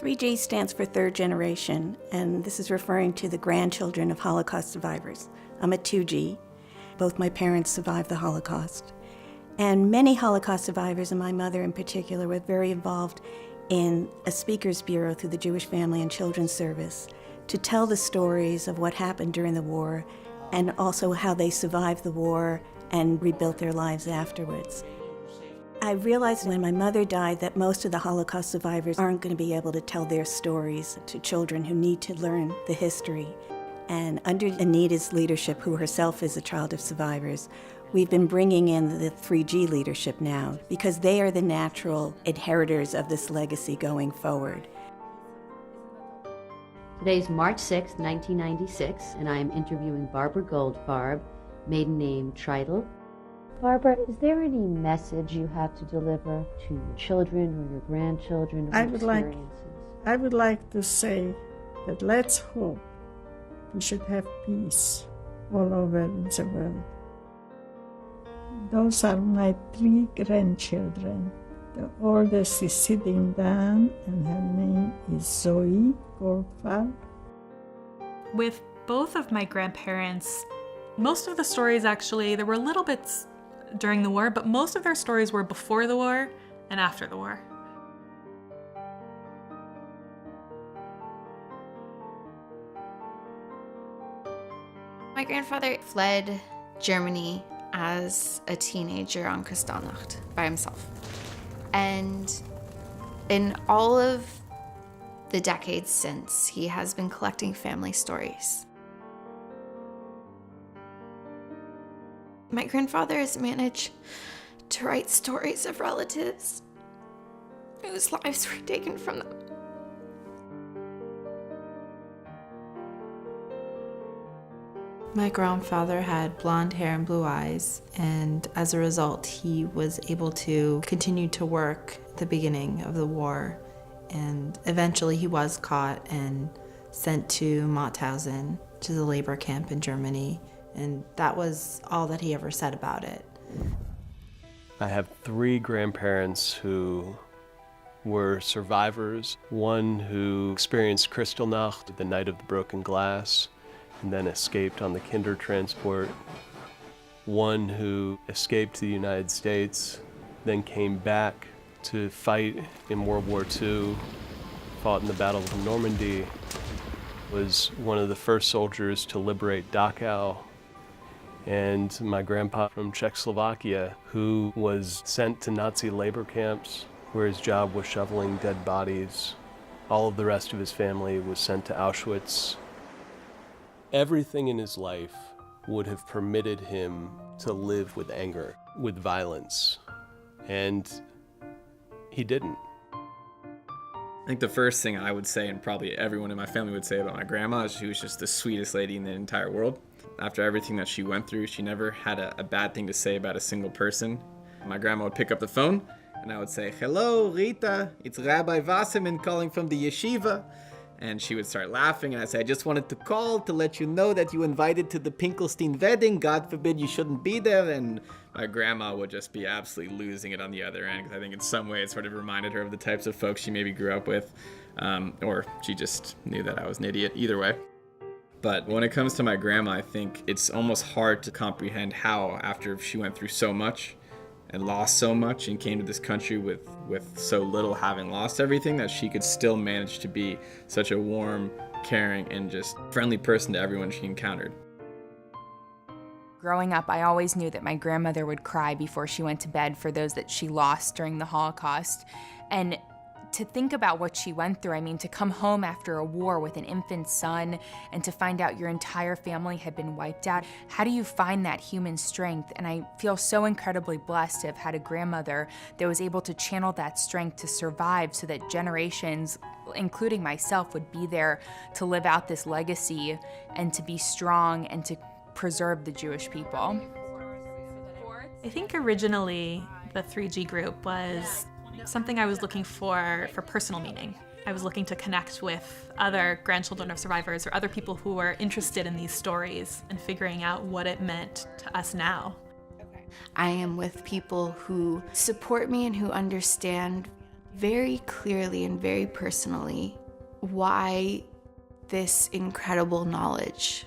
3G stands for third generation, and this is referring to the grandchildren of Holocaust survivors. I'm a 2G. Both my parents survived the Holocaust. And many Holocaust survivors, and my mother in particular, were very involved in a speakers bureau through the Jewish Family and Children's Service to tell the stories of what happened during the war and also how they survived the war and rebuilt their lives afterwards. I realized when my mother died that most of the Holocaust survivors aren't going to be able to tell their stories to children who need to learn the history. And under Anita's leadership, who herself is a child of survivors, we've been bringing in the 3G leadership now because they are the natural inheritors of this legacy going forward. Today's March 6, 1996, and I am interviewing Barbara Goldfarb, maiden name Tritle. Barbara, is there any message you have to deliver to your children or your grandchildren or experiences? I would like to say that let's hope we should have peace all over the world. Those are my 3 grandchildren. The oldest is sitting down, and her name is Zoe Goldfarb. With both of my grandparents, most of the stories actually, there were little bits during the war, but most of their stories were before the war and after the war. My grandfather fled Germany as a teenager on Kristallnacht by himself. And in all of the decades since, he has been collecting family stories. My grandfather has managed to write stories of relatives whose lives were taken from them. My grandfather had blonde hair and blue eyes, and as a result, he was able to continue to work at the beginning of the war. And eventually he was caught and sent to Mauthausen, to the labor camp in Germany. And that was all that he ever said about it. I have 3 grandparents who were survivors. One who experienced Kristallnacht, the night of the broken glass, and then escaped on the Kinder transport. One who escaped to the United States, then came back to fight in World War II, fought in the Battle of Normandy, was one of the first soldiers to liberate Dachau, and my grandpa from Czechoslovakia, who was sent to Nazi labor camps where his job was shoveling dead bodies. All of the rest of his family was sent to Auschwitz. Everything in his life would have permitted him to live with anger, with violence, and he didn't. I think the first thing I would say, and probably everyone in my family would say about my grandma, is she was just the sweetest lady in the entire world. After everything that she went through, she never had a bad thing to say about a single person. My grandma would pick up the phone, and I would say, "Hello, Rita, it's Rabbi Wasserman calling from the yeshiva." And she would start laughing, and I'd say, "I just wanted to call to let you know that you invited to the Pinkelstein wedding. God forbid you shouldn't be there." And my grandma would just be absolutely losing it on the other end, because I think in some way it sort of reminded her of the types of folks she maybe grew up with, or she just knew that I was an idiot. Either way. But when it comes to my grandma, I think it's almost hard to comprehend how, after she went through so much and lost so much and came to this country with so little, having lost everything, that she could still manage to be such a warm, caring, and just friendly person to everyone she encountered. Growing up, I always knew that my grandmother would cry before she went to bed for those that she lost during the Holocaust. And to think about what she went through, I mean, to come home after a war with an infant son and to find out your entire family had been wiped out, how do you find that human strength? And I feel so incredibly blessed to have had a grandmother that was able to channel that strength to survive so that generations, including myself, would be there to live out this legacy and to be strong and to preserve the Jewish people. I think originally the 3G group was something I was looking for personal meaning. I was looking to connect with other grandchildren of survivors or other people who were interested in these stories and figuring out what it meant to us now. I am with people who support me and who understand very clearly and very personally why this incredible knowledge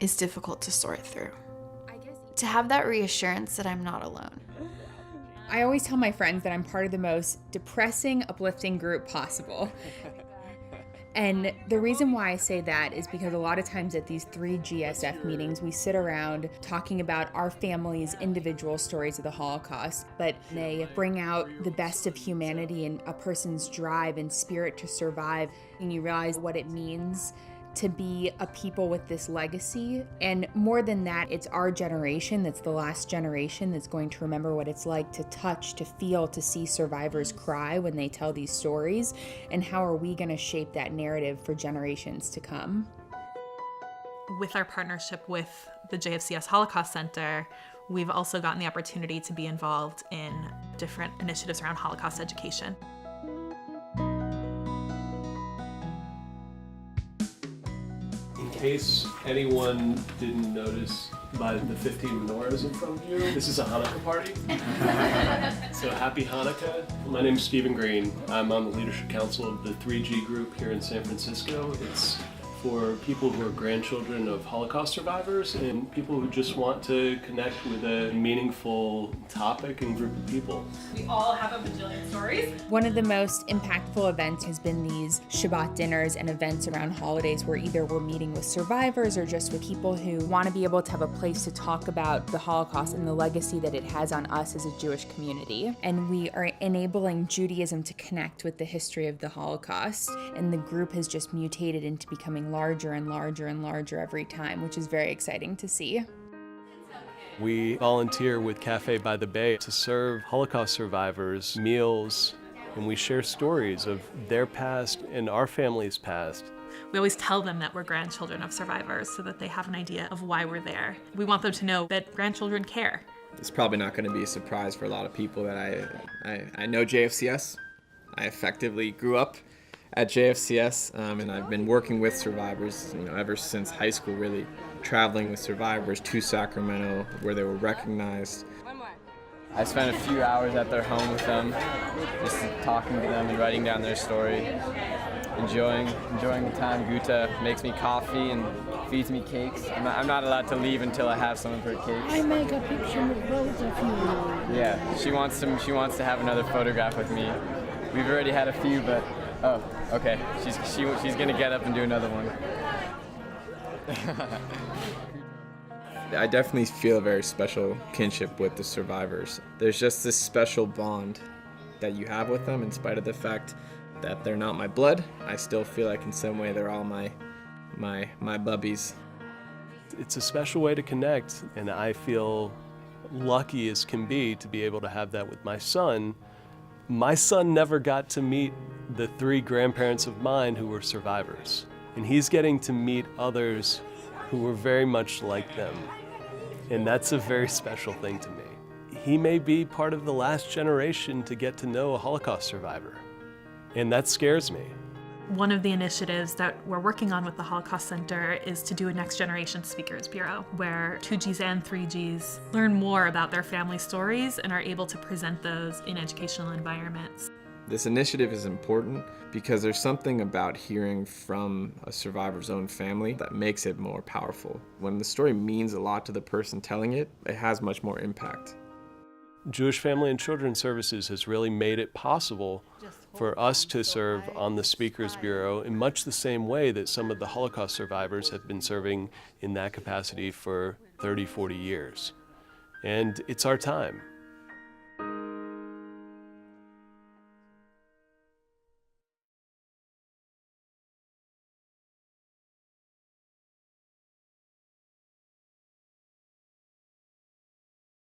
is difficult to sort through. To have that reassurance that I'm not alone. I always tell my friends that I'm part of the most depressing, uplifting group possible. And the reason why I say that is because a lot of times at these 3GSF meetings, we sit around talking about our family's individual stories of the Holocaust, but they bring out the best of humanity and a person's drive and spirit to survive, and you realize what it means to be a people with this legacy. And more than that, it's our generation, that's the last generation, that's going to remember what it's like to touch, to feel, to see survivors cry when they tell these stories, and how are we going to shape that narrative for generations to come. With our partnership with the JFCS Holocaust Center, we've also gotten the opportunity to be involved in different initiatives around Holocaust education. In case anyone didn't notice by the 15 menorahs in front of you, this is a Hanukkah party. So happy Hanukkah. My name's Stephen Green. I'm on the Leadership Council of the 3G group here in San Francisco. It's for people who are grandchildren of Holocaust survivors and people who just want to connect with a meaningful topic and group of people. We all have a bajillion stories. One of the most impactful events has been these Shabbat dinners and events around holidays where either we're meeting with survivors or just with people who want to be able to have a place to talk about the Holocaust and the legacy that it has on us as a Jewish community. And we are enabling Judaism to connect with the history of the Holocaust. And the group has just mutated into becoming larger and larger and larger every time, which is very exciting to see. We volunteer with Cafe by the Bay to serve Holocaust survivors meals, and we share stories of their past and our family's past. We always tell them that we're grandchildren of survivors so that they have an idea of why we're there. We want them to know that grandchildren care. It's probably not going to be a surprise for a lot of people that I know JFCS. I effectively grew up at JFCS, and I've been working with survivors, ever since high school, really, traveling with survivors to Sacramento, where they were recognized. I spent a few hours at their home with them, just talking to them and writing down their story, enjoying the time. Guta makes me coffee and feeds me cakes. I'm not allowed to leave until I have some of her cakes. I make a picture with both of you. Yeah, she wants to have another photograph with me. We've already had a few, but oh, okay. She's gonna get up and do another one. I definitely feel a very special kinship with the survivors. There's just this special bond that you have with them, in spite of the fact that they're not my blood. I still feel like in some way they're all my bubbies. It's a special way to connect, and I feel lucky as can be to be able to have that with my son. My son never got to meet the 3 grandparents of mine who were survivors, and he's getting to meet others who were very much like them, and that's a very special thing to me. He may be part of the last generation to get to know a Holocaust survivor, and that scares me. One of the initiatives that we're working on with the Holocaust Center is to do a Next Generation Speakers Bureau, where 2Gs and 3Gs learn more about their family stories and are able to present those in educational environments. This initiative is important because there's something about hearing from a survivor's own family that makes it more powerful. When the story means a lot to the person telling it, it has much more impact. Jewish Family and Children's Services has really made it possible for us to serve on the Speakers Bureau in much the same way that some of the Holocaust survivors have been serving in that capacity for 30, 40 years. And it's our time.